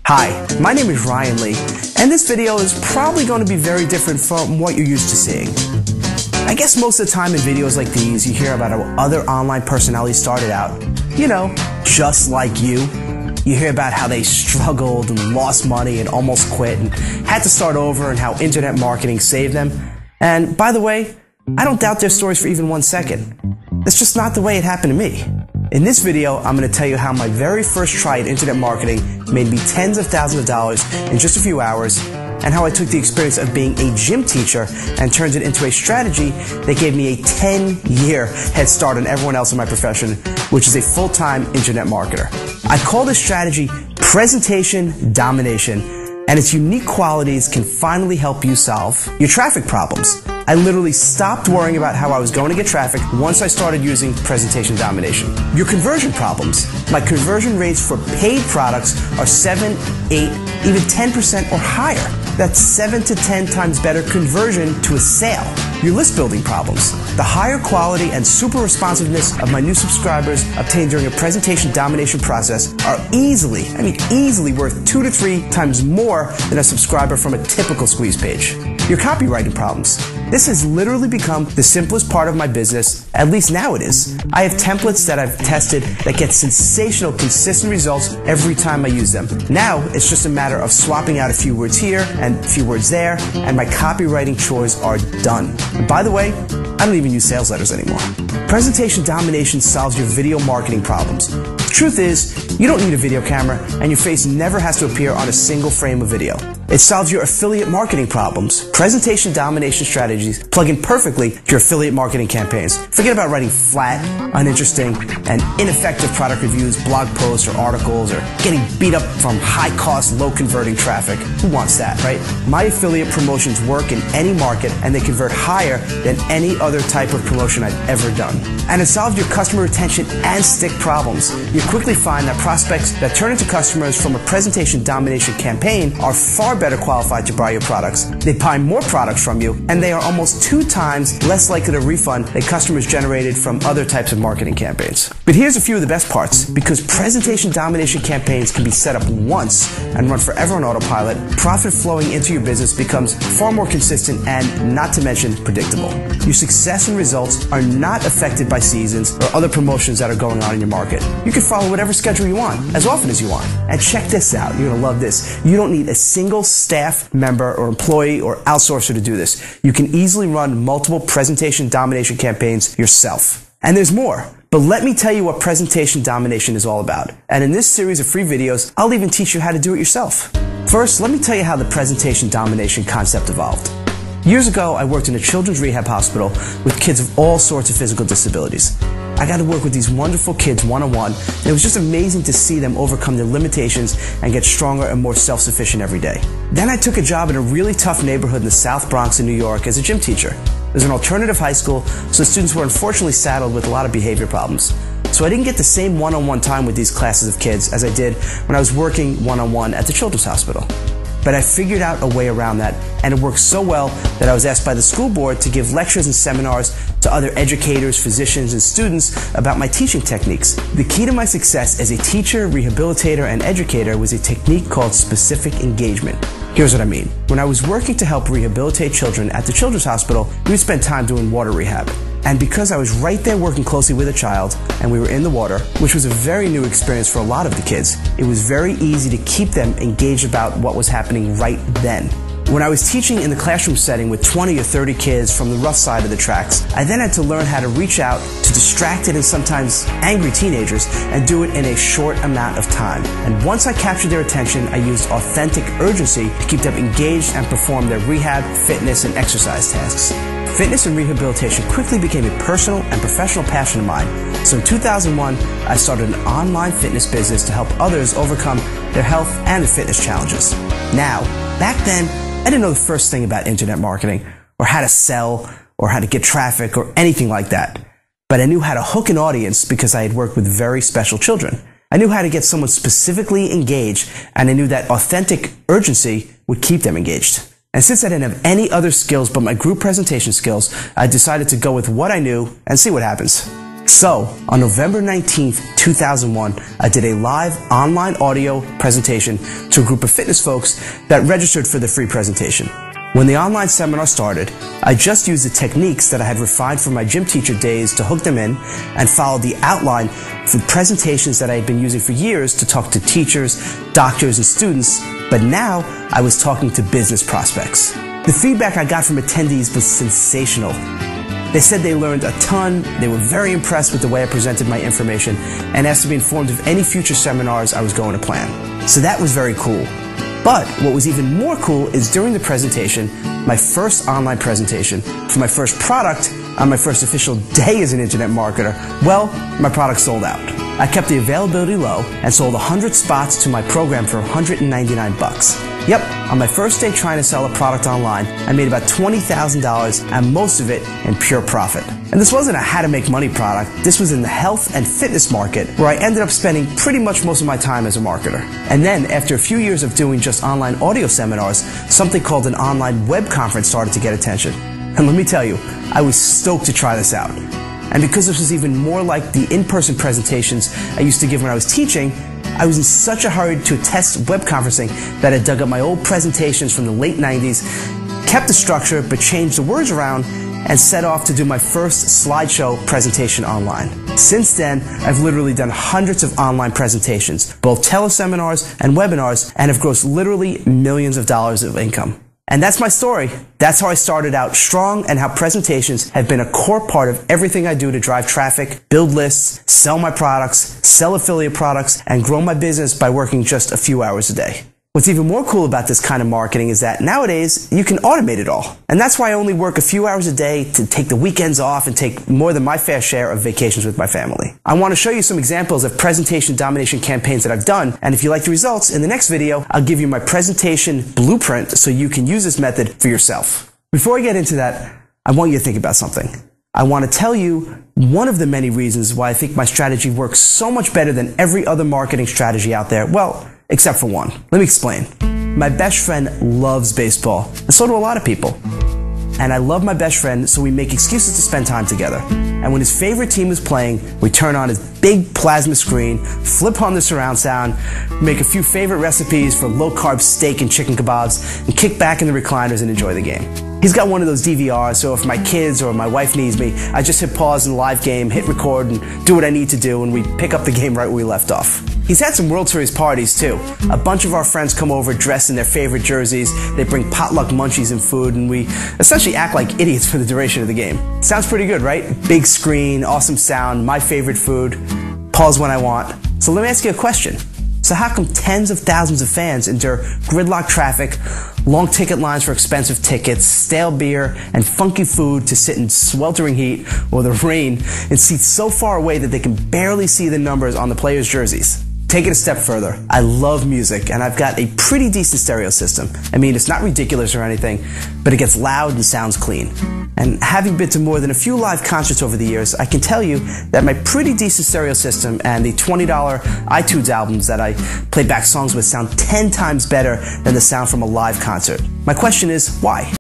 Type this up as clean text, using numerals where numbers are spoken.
Hi, my name is Ryan Lee, and this video is probably going to be very different from what you're used to seeing. I guess most of the time in videos like these, you hear about how other online personalities started out. You know, just like you. You hear about how they struggled and lost money and almost quit and had to start over and how internet marketing saved them. And by the way, I don't doubt their stories for even 1 second. That's just not the way it happened to me. In this video, I'm going to tell you how my very first try at internet marketing made me tens of thousands of dollars in just a few hours, and how I took the experience of being a gym teacher and turned it into a strategy that gave me a 10-year head start on everyone else in my profession, which is a full-time internet marketer. I call this strategy Presentation Domination, and its unique qualities can finally help you solve your traffic problems. I literally stopped worrying about how I was going to get traffic once I started using Presentation Domination. Your conversion problems. My conversion rates for paid products are 7, 8, even 10% or higher. That's 7 to 10 times better conversion to a sale. Your list building problems. The higher quality and super responsiveness of my new subscribers obtained during a Presentation Domination process are easily worth 2 to 3 times more than a subscriber from a typical squeeze page. Your copywriting problems. This has literally become the simplest part of my business, at least now it is. I have templates that I've tested that get sensational, consistent results every time I use them. Now, it's just a matter of swapping out a few words here and a few words there, and my copywriting chores are done. And by the way, I don't even use sales letters anymore. Presentation Domination solves your video marketing problems. The truth is, you don't need a video camera, and your face never has to appear on a single frame of video. It solves your affiliate marketing problems. Presentation Domination strategies plug in perfectly to your affiliate marketing campaigns. Forget about writing flat, uninteresting, and ineffective product reviews, blog posts, or articles, or getting beat up from high-cost, low-converting traffic. Who wants that, right? My affiliate promotions work in any market, and they convert higher than any other type of promotion I've ever done. And it solves your customer retention and stick problems. You quickly find that prospects that turn into customers from a Presentation Domination campaign are far better qualified to buy your products. They buy more products from you, and they are almost 2 times less likely to refund than customers generated from other types of marketing campaigns. But here's a few of the best parts. Because Presentation Domination campaigns can be set up once and run forever on autopilot, profit flowing into your business becomes far more consistent and, not to mention, predictable. Your success and results are not affected by seasons or other promotions that are going on in your market. You can follow whatever schedule you want, as often as you want. And check this out, you're gonna love this. You don't need a single staff member or employee or outsourcer to do this. You can easily run multiple Presentation Domination campaigns yourself. And there's more. But let me tell you what Presentation Domination is all about. And in this series of free videos, I'll even teach you how to do it yourself. First, let me tell you how the Presentation Domination concept evolved. Years ago, I worked in a children's rehab hospital with kids of all sorts of physical disabilities. I got to work with these wonderful kids one-on-one, and it was just amazing to see them overcome their limitations and get stronger and more self-sufficient every day. Then I took a job in a really tough neighborhood in the South Bronx in New York as a gym teacher. It was an alternative high school, so students were unfortunately saddled with a lot of behavior problems. So I didn't get the same one-on-one time with these classes of kids as I did when I was working one-on-one at the children's hospital. But I figured out a way around that, and it worked so well that I was asked by the school board to give lectures and seminars to other educators, physicians, and students about my teaching techniques. The key to my success as a teacher, rehabilitator, and educator was a technique called specific engagement. Here's what I mean. When I was working to help rehabilitate children at the children's hospital, we would spend time doing water rehab. And because I was right there working closely with a child, and we were in the water, which was a very new experience for a lot of the kids, it was very easy to keep them engaged about what was happening right then. When I was teaching in the classroom setting with 20 or 30 kids from the rough side of the tracks, I then had to learn how to reach out to distracted and sometimes angry teenagers and do it in a short amount of time. And once I captured their attention, I used authentic urgency to keep them engaged and perform their rehab, fitness, and exercise tasks. Fitness and rehabilitation quickly became a personal and professional passion of mine. So in 2001, I started an online fitness business to help others overcome their health and their fitness challenges. Now, back then, I didn't know the first thing about internet marketing, or how to sell, or how to get traffic, or anything like that. But I knew how to hook an audience because I had worked with very special children. I knew how to get someone specifically engaged, and I knew that authentic urgency would keep them engaged. And since I didn't have any other skills but my group presentation skills, I decided to go with what I knew and see what happens. So, on November 19th, 2001, I did a live online audio presentation to a group of fitness folks that registered for the free presentation. When the online seminar started, I just used the techniques that I had refined from my gym teacher days to hook them in and followed the outline for presentations that I had been using for years to talk to teachers, doctors, and students, but now I was talking to business prospects. The feedback I got from attendees was sensational. They said they learned a ton, they were very impressed with the way I presented my information, and asked to be informed of any future seminars I was going to plan. So that was very cool. But what was even more cool is during the presentation, my first online presentation for my first product on my first official day as an internet marketer, well, my product sold out. I kept the availability low and sold 100 spots to my program for $199. Yep, on my first day trying to sell a product online, I made about $20,000 and most of it in pure profit. And this wasn't a how to make money product, this was in the health and fitness market where I ended up spending pretty much most of my time as a marketer. And then after a few years of doing just online audio seminars, something called an online web conference started to get attention. And let me tell you, I was stoked to try this out. And because this was even more like the in-person presentations I used to give when I was teaching, I was in such a hurry to test web conferencing that I dug up my old presentations from the late 90s, kept the structure but changed the words around, and set off to do my first slideshow presentation online. Since then, I've literally done hundreds of online presentations, both teleseminars and webinars, and have grossed literally millions of dollars of income. And that's my story. That's how I started out strong and how presentations have been a core part of everything I do to drive traffic, build lists, sell my products, sell affiliate products, and grow my business by working just a few hours a day. What's even more cool about this kind of marketing is that nowadays you can automate it all. And that's why I only work a few hours a day to take the weekends off and take more than my fair share of vacations with my family. I want to show you some examples of presentation domination campaigns that I've done, and if you like the results, in the next video I'll give you my presentation blueprint so you can use this method for yourself. Before I get into that, I want you to think about something. I want to tell you one of the many reasons why I think my strategy works so much better than every other marketing strategy out there. Well, except for one. Let me explain. My best friend loves baseball, and so do a lot of people. And I love my best friend, so we make excuses to spend time together. And when his favorite team is playing, we turn on his big plasma screen, flip on the surround sound, make a few favorite recipes for low-carb steak and chicken kebabs, and kick back in the recliners and enjoy the game. He's got one of those DVRs, so if my kids or my wife needs me, I just hit pause in the live game, hit record, and do what I need to do, and we pick up the game right where we left off. He's had some World Series parties too. A bunch of our friends come over dressed in their favorite jerseys, they bring potluck munchies and food, and we essentially act like idiots for the duration of the game. Sounds pretty good, right? Big screen, awesome sound, my favorite food, pause when I want. So let me ask you a question. So how come tens of thousands of fans endure gridlock traffic, long ticket lines for expensive tickets, stale beer, and funky food to sit in sweltering heat or the rain in seats so far away that they can barely see the numbers on the players' jerseys? Take it a step further. I love music, and I've got a pretty decent stereo system. I mean, it's not ridiculous or anything, but it gets loud and sounds clean. And having been to more than a few live concerts over the years, I can tell you that my pretty decent stereo system and the $20 iTunes albums that I play back songs with sound 10 times better than the sound from a live concert. My question is, why?